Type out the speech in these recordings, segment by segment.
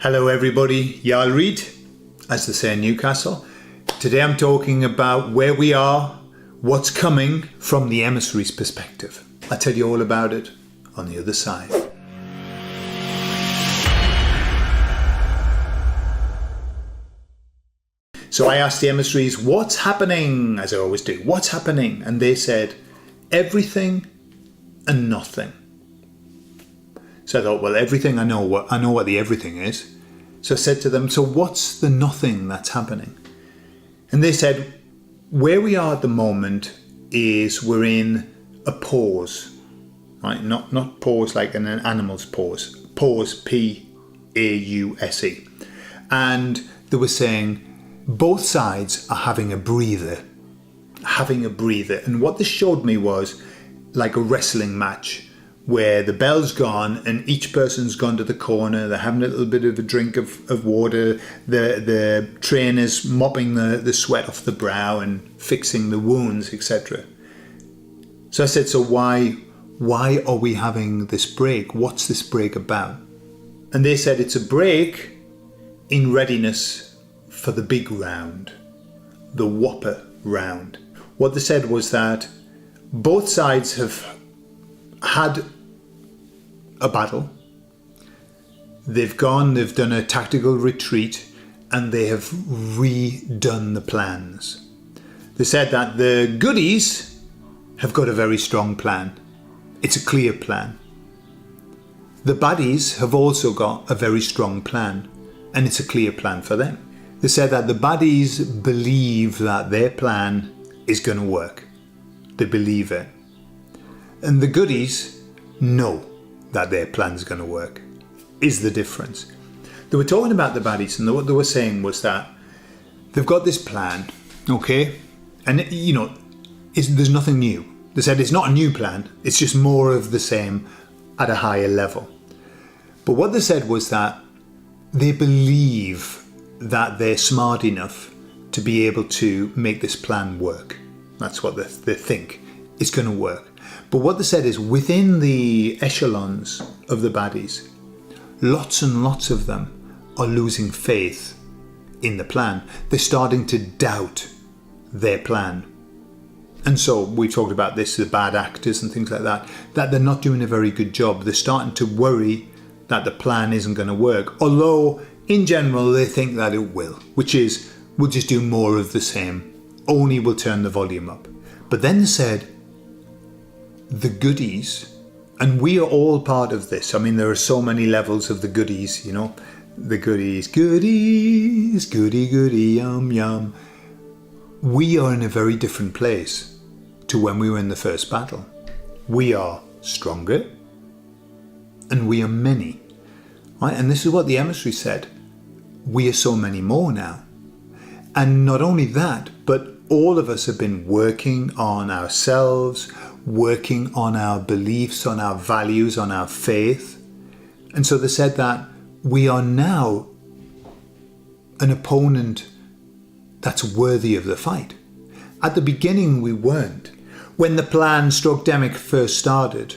Hello everybody, Jarl Reid, as they say in Newcastle. Today I'm talking about where we are, what's coming from the emissary's perspective. I'll tell you all about it on the other side. So I asked the emissaries, what's happening? As I always do, what's happening? And they said, everything and nothing. So I thought, well, everything, I know what the everything is. So I said to them, so what's the nothing that's happening? And they said, where we are at the moment is we're in a pause, right? Not pause like an animal's pause. Pause, P-A-U-S-E. And they were saying, both sides are having a breather. And what this showed me was like a wrestling match where the bell's gone and each person's gone to the corner. They're having a little bit of a drink of water. The trainer's mopping the sweat off the brow and fixing the wounds, etc. So I said, so why are we having this break? What's this break about? And they said it's a break in readiness for the big round, the Whopper round. What they said was that both sides have had a battle. They've done a tactical retreat, and they have redone the plans. They said that the goodies have got a very strong plan. It's a clear plan. The baddies have also got a very strong plan, and it's a clear plan for them. They said that the baddies believe that their plan is going to work. They believe it. And the goodies know that their plan's going to work, is the difference. They were talking about the baddies, and what they were saying was that they've got this plan, okay? And, there's nothing new. They said it's not a new plan, it's just more of the same at a higher level. But what they said was that they believe that they're smart enough to be able to make this plan work. That's what they think is going to work. But what they said is within the echelons of the baddies, lots and lots of them are losing faith in the plan. They're starting to doubt their plan. And so we talked about this, the bad actors and things like that they're not doing a very good job. They're starting to worry that the plan isn't going to work. Although in general, they think that it will, which is, we'll just do more of the same, only we'll turn the volume up. But then they said, the goodies, and we are all part of this. I mean, there are so many levels of the goodies, the goodies, goody, yum, yum. We are in a very different place to when we were in the first battle. We are stronger, and we are many, right? And this is what the emissary said. We are so many more now. And not only that, but all of us have been working on ourselves, working on our beliefs, on our values, on our faith. And so they said that we are now an opponent that's worthy of the fight. At the beginning, we weren't. When the plan Demic first started,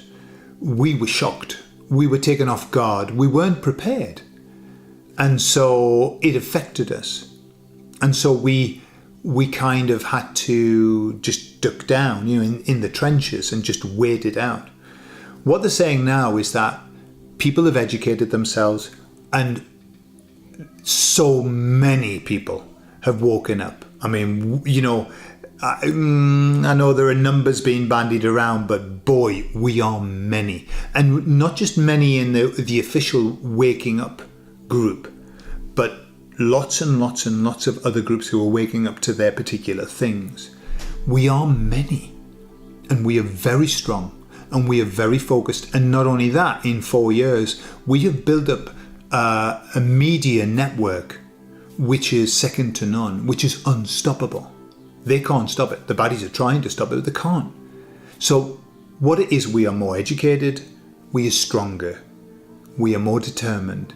we were shocked. We were taken off guard. We weren't prepared. And so it affected us. And so we kind of had to just duck down, in the trenches and just wait it out. What they're saying now is that people have educated themselves, and so many people have woken up. I mean, I know there are numbers being bandied around, but boy, we are many. And not just many in the official waking up group, but lots and lots and lots of other groups who are waking up to their particular things. We are many, and we are very strong, and we are very focused. And not only that, in 4 years, we have built up a media network which is second to none, which is unstoppable. They can't stop it. The baddies are trying to stop it, but they can't. So what it is, we are more educated, we are stronger, we are more determined,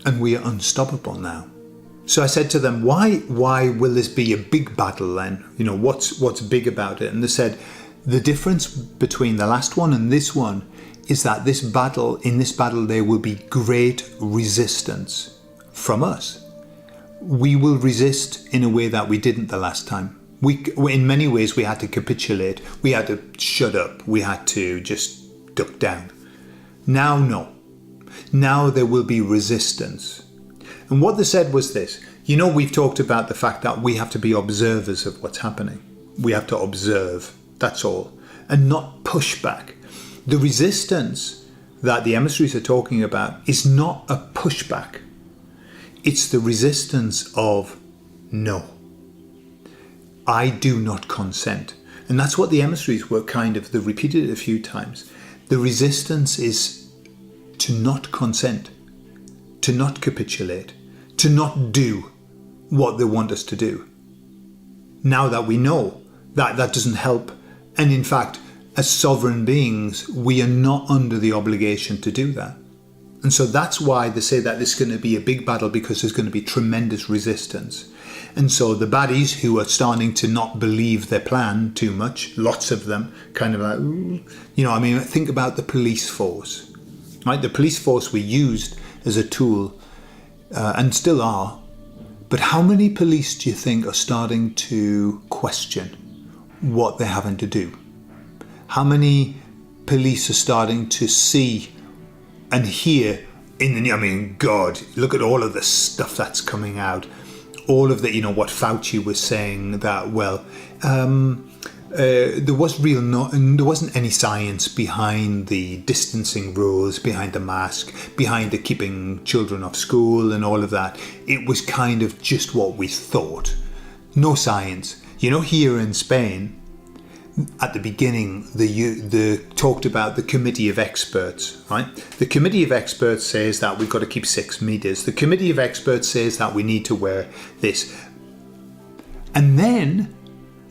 and we are unstoppable now. So I said to them, why will this be a big battle then? What's big about it? And they said, the difference between the last one and this one is that in this battle there will be great resistance from us. We will resist in a way that we didn't the last time. In many ways, we had to capitulate. We had to shut up. We had to just duck down. Now, no. Now there will be resistance. And what they said was this. We've talked about the fact that we have to be observers of what's happening. We have to observe, that's all, and not push back. The resistance that the emissaries are talking about is not a pushback. It's the resistance of no. I do not consent. And that's what the emissaries were they repeated it a few times. The resistance is to not consent, to not capitulate, to not do what they want us to do. Now that we know that doesn't help, and in fact, as sovereign beings, we are not under the obligation to do that. And so that's why they say that it's going to be a big battle, because there's going to be tremendous resistance. And so the baddies who are starting to not believe their plan too much, lots of them, kind of like, think about the police force. Right? The police force we used as a tool, and still are. But how many police do you think are starting to question what they're having to do? How many police are starting to see and hear God, look at all of the stuff that's coming out. All of the, what Fauci was saying, that, there wasn't any science behind the distancing rules, behind the mask, behind the keeping children off school and all of that. It was kind of just what we thought. No science. Here in Spain, at the beginning, they talked about the committee of experts, right? The committee of experts says that we've got to keep 6 meters. The committee of experts says that we need to wear this. And then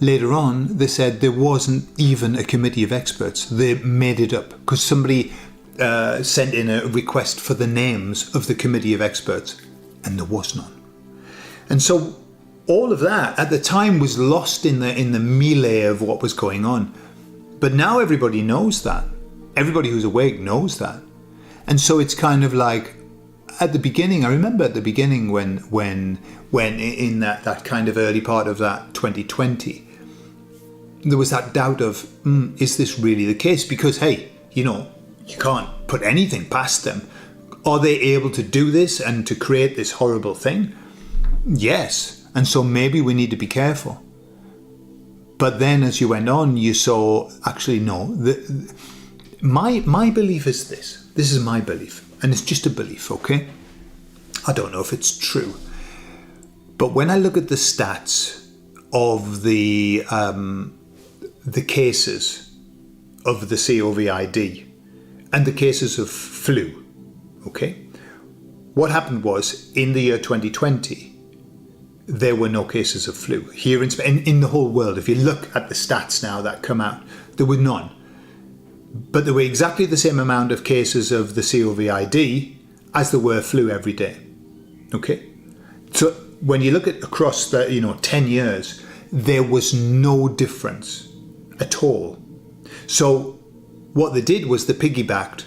later on, they said there wasn't even a committee of experts. They made it up because somebody sent in a request for the names of the committee of experts, and there was none. And so all of that at the time was lost in the melee of what was going on. But now everybody knows that. Everybody who's awake knows that. And so it's kind of like, at the beginning, I remember at the beginning when in that kind of early part of that 2020, there was that doubt of, is this really the case? Because, hey, you can't put anything past them. Are they able to do this and to create this horrible thing? Yes. And so maybe we need to be careful. But then as you went on, you saw, actually, no. My belief is this. This is my belief. And it's just a belief, okay? I don't know if it's true. But when I look at the stats of the cases of the COVID and the cases of flu, okay? What happened was, in the year 2020, there were no cases of flu here in Spain, in the whole world. If you look at the stats now that come out, there were none. But there were exactly the same amount of cases of the COVID as there were flu every day. Okay? So when you look at across the 10 years, there was no difference at all. So what they did was they piggybacked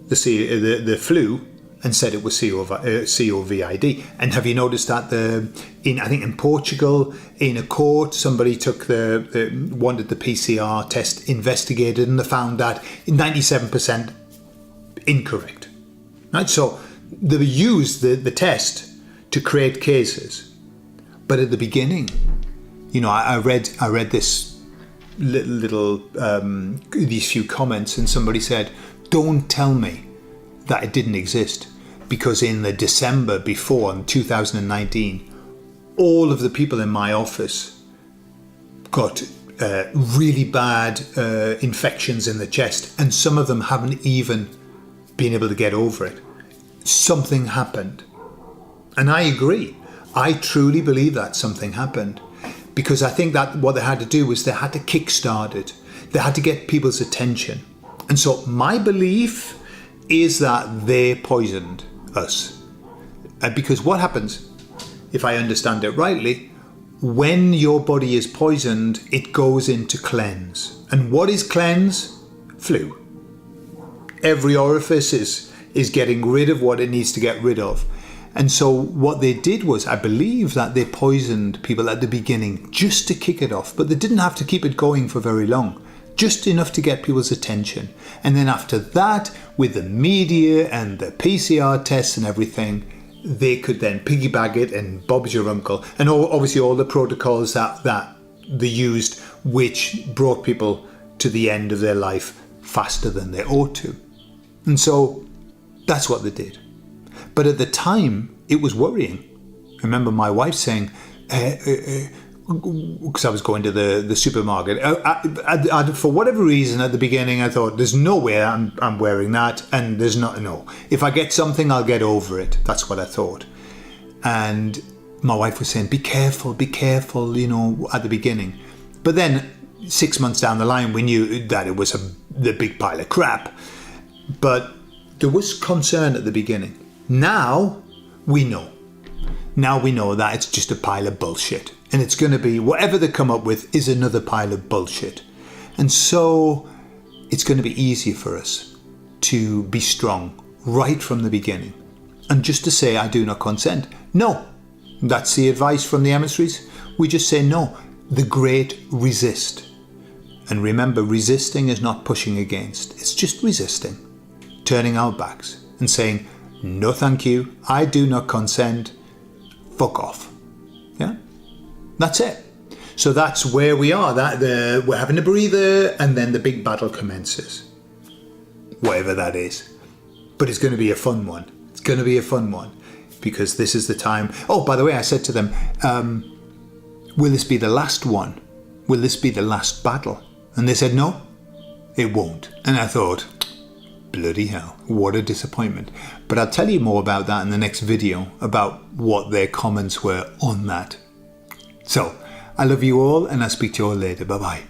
the flu and said it was COVID. And have you noticed that in Portugal, in a court, somebody wanted the PCR test investigated, and they found that 97% incorrect. Right? So they used the test to create cases. But at the beginning, I read this little these few comments, and somebody said, "Don't tell me that it didn't exist, because in the December before, in 2019, all of the people in my office got really bad infections in the chest, and some of them haven't even been able to get over it. Something happened." And I agree. I truly believe that something happened, because I think that what they had to do was they had to kickstart it. They had to get people's attention. And so my belief is that they poisoned us. Because what happens, if I understand it rightly, when your body is poisoned, it goes into cleanse. And what is cleanse? Flu. Every orifice is getting rid of what it needs to get rid of. And so what they did was, I believe that they poisoned people at the beginning just to kick it off, but they didn't have to keep it going for very long, just enough to get people's attention. And then after that, with the media and the PCR tests and everything, they could then piggyback it and Bob's your uncle. And obviously all the protocols that they used, which brought people to the end of their life faster than they ought to. And so that's what they did. But at the time, it was worrying. I remember my wife saying, because I was going to the supermarket, for whatever reason at the beginning I thought, there's no way I'm wearing that, and there's no. If I get something, I'll get over it. That's what I thought. And my wife was saying, be careful, you know, at the beginning. But then 6 months down the line, we knew that it was the big pile of crap. But there was concern at the beginning. Now we know. Now we know that it's just a pile of bullshit. And it's going to be, whatever they come up with is another pile of bullshit. And so it's going to be easy for us to be strong right from the beginning. And just to say, I do not consent. No, that's the advice from the emissaries. We just say no. The great resist. And remember, resisting is not pushing against. It's just resisting. Turning our backs and saying, no thank you, I do not consent, fuck off. Yeah? That's it. So that's where we are. We're having a breather, and then the big battle commences. Whatever that is. But it's going to be a fun one. It's going to be a fun one. Because this is the time. Oh, by the way, I said to them, will this be the last one? Will this be the last battle? And they said, no, it won't. And I thought, bloody hell, what a disappointment. But I'll tell you more about that in the next video, about what their comments were on that. So, I love you all, and I'll speak to you all later. Bye-bye.